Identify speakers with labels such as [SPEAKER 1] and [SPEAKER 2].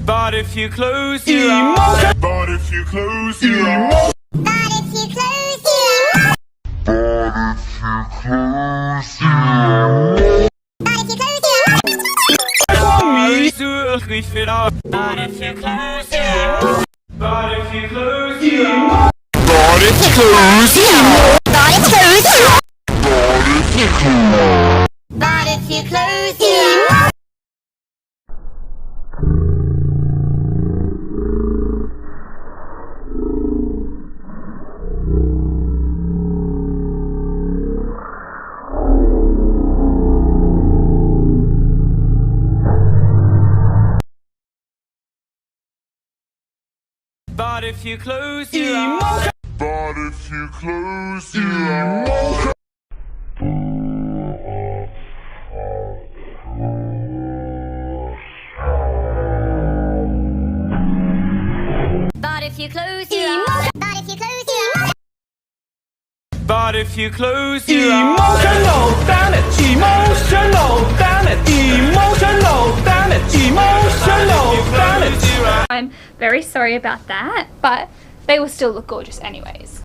[SPEAKER 1] But if you close your eyes, but if you close your eyes,
[SPEAKER 2] But if you close your eyes,
[SPEAKER 1] ich will auch. But if you close your eyes, but if you close your eyes,
[SPEAKER 2] but if you close your eyes, but if you close your eyes.
[SPEAKER 1] but if you close your eyes, but if you close your eyes.
[SPEAKER 2] But if you close your eyes, but if you close your eyes,
[SPEAKER 1] But if you close your eyes,
[SPEAKER 3] Emotional, damn it, emotional, damn it, emotional, damn it, emotional, damn it.
[SPEAKER 4] I'm very sorry about that, but they will still look gorgeous anyways.